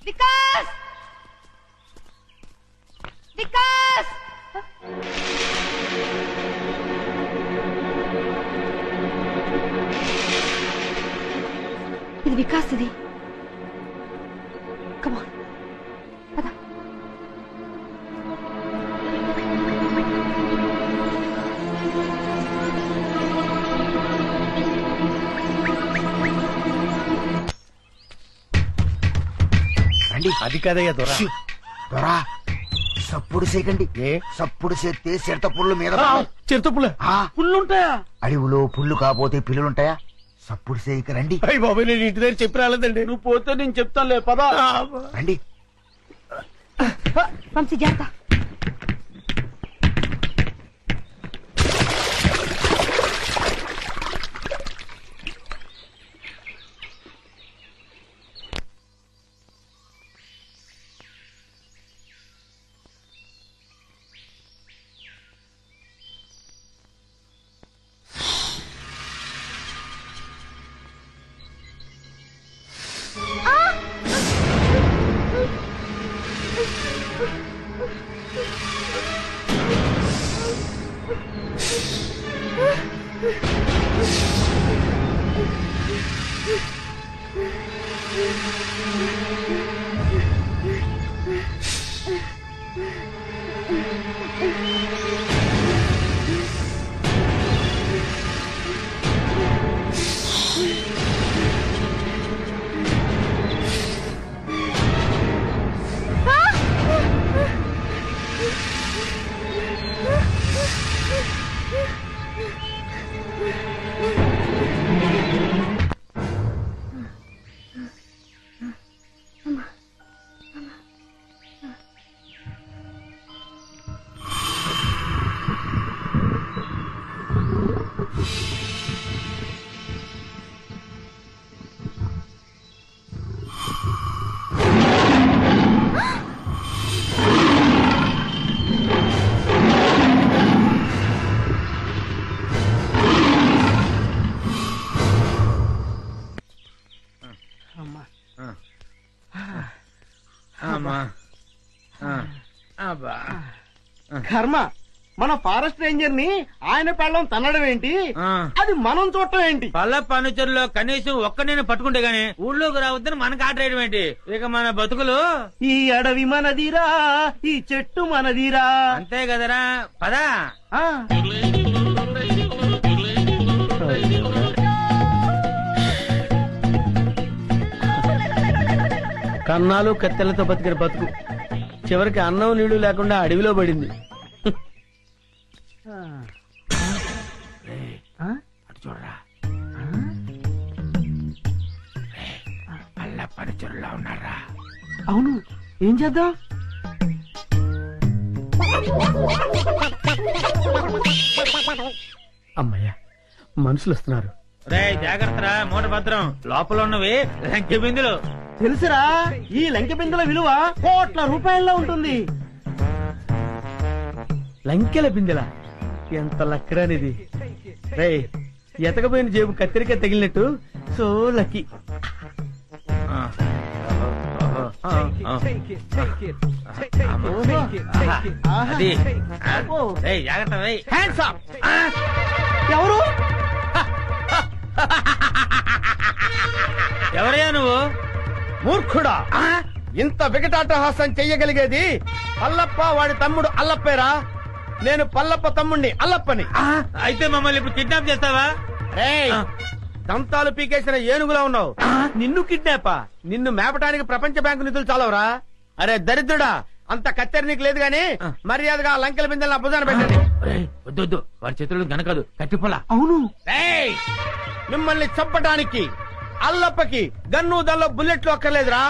వికాస్ వికాస్ ఇది వికాస్ ఇది కమాన్ పద అది కదయ్యా దొరా దొరా సప్పుడు చేయకండి. సప్పుడు చేస్తే చిరత పుల్లు మీద చిరుత పుల్ల పుల్లుంటాయా? అడవిలో పుల్లు కాకపోతే పిల్లులుంటాయా? సప్పుడు చేయక రండి. అయ్యి బాబాయ్ నేను ఇంటి దగ్గర చెప్పి రాలేదండి. నువ్వు పోతే నేను చెప్తానులే పదా. రండి. వంశీ జాగ్రత్త. కర్మ మన ఫారెస్ట్ రేంజర్ ని ఆయన పెళ్ళం తన్నడం ఏంటి, అది మనం చూడటం ఏంటి? పల్ల పనుచరులో కనీసం ఒక్క నేను పట్టుకుంటే గానీ ఊళ్ళోకి రావద్దని మనకు ఆటేయడం ఏంటి? ఇక మన బతుకులు ఈ అడవి మనదిరా, ఈ చెట్టు మనదిరా. అంతే కదరా, పదా. కన్నాలు కత్తెలతో బతికిన బతుకు చివరికి అన్నం నీళ్లు లేకుండా అడవిలో పడింది. అటు చూడరా, పల్ల పనుచరులా ఉన్నారా? అవును, ఏం చేద్దాం? అమ్మయ్యా, మనుషులు వస్తున్నారు. రే జాగ్రత్తరా, మూట భద్రం. లోపల ఉన్నవి లంకె బిందులు. తెలుసురా, ఈ లంకె బిందుల విలువ కోట్ల రూపాయల్లో ఉంటుంది. లంకెల బిందెల ఎంత లక్కరానిది. రే, ఎతకపోయిన జేబు కత్తిరిక తగిలినట్టు సో లక్కీ. ఎవరు? ఎవరయ్యా నువ్వు? మూర్ఖుడా, ఇంత వికటాటహాసం చెయ్యగలిగేది పల్లప్ప వాడి తమ్ముడు అల్లప్పేరా. నేను పల్లప్ప తమ్ముణ్ణి అల్లప్పని. అయితే మమ్మల్ని ఇప్పుడు కిడ్నాప్ చేస్తావా? దంతాలు పీకేసిన ఏనుగులా ఉన్నావు. నిన్ను కిడ్నాపా? నిన్ను మేపటానికి ప్రపంచ బ్యాంకు నిధులు చాలవరా? అరే దరిద్రుడా, అంత కత్తెర నీకు లేదు గాని మర్యాదగా లంకెల బిందెల భుజాన పెట్టండి. వద్దు, వాడి చేతులు గనకదు, కట్టిపోలా. అవును, మిమ్మల్ని చంపటానికి అల్లప్పకి గన్ను దల్లో బుల్లెట్లు అక్కర్లేదురా.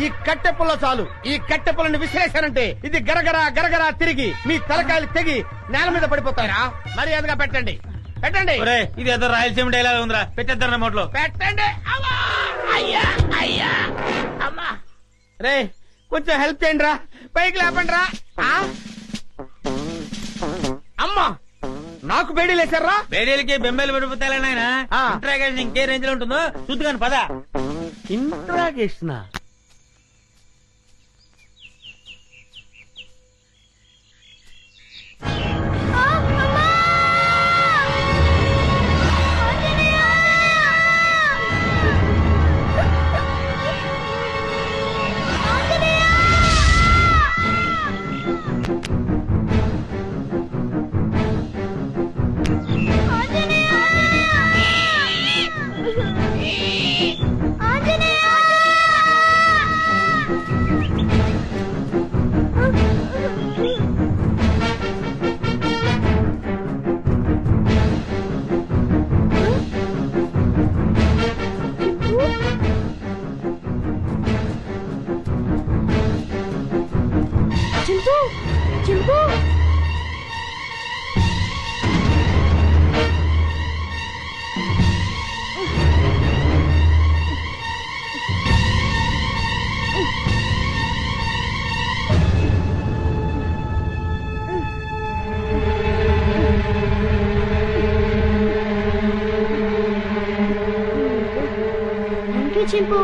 ఈ కట్టెపుల్ల చాలు. ఈ కట్టెపుల్లని విసిరేశారంటే ఇది గరగరా గరగరా తిరిగి మీ తలకాయలు తెగి నేల మీద పడిపోతారా. మర్యాదగా పెట్టండి పెట్టండి. ఇది ఏదో రాయలసీమ డైలాగ్ ఉందిరా, పెట్టేద్దరు నోట్లో పెట్టండి. అయ్యా అయ్యా అమ్మా. రే కొంచెం హెల్ప్ చేయండి రా, పైకి లేపండి రా. అమ్మా నాకు బేడీ లేచారా. బేడీలకి బెంబేలు పడిపోతాయి ఆయన. ఇంట్రాగేషన్ ఇంకే రేంజ్ లో ఉంటుందో చూద్దుగాని పద. ఇంట్రాగేషన్ చింపు చింపు చింపు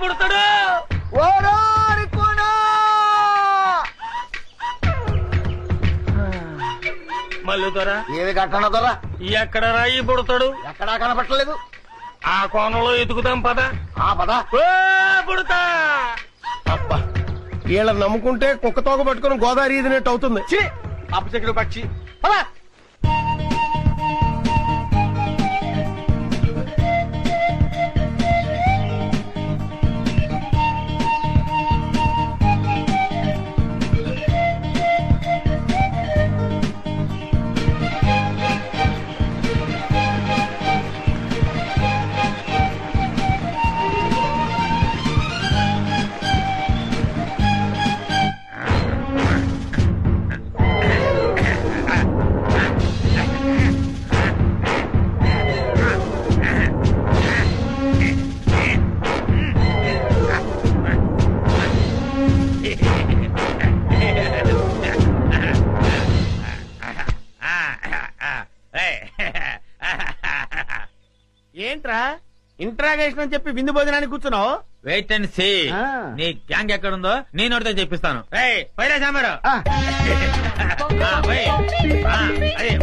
పుడతాడు. మళ్ళీ దొరా ఏది కట్టన దొర ఎక్కడ రాయి పుడతాడు. ఎక్కడా కనపట్టలేదు. ఆ కోణంలో ఎదుగుదాం పద. ఆ పద. పుడతా. అబ్బా వీళ్ళని నమ్ముకుంటే కుక్క తోక పట్టుకుని గోదావరి ఈదినట్టు అవుతుంది. అప్పచెక్కుడు పక్షి పద. ఏంట్రా ఇంట్రాగేషన్ అని చెప్పి విందు భోజనానికి కూర్చున్నావు. Wait and see. నీ గ్యాంగ్ ఎక్కడుందో నేను ఒకటితో చెప్పిస్తాను. పైరా సామారు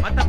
మొత్తం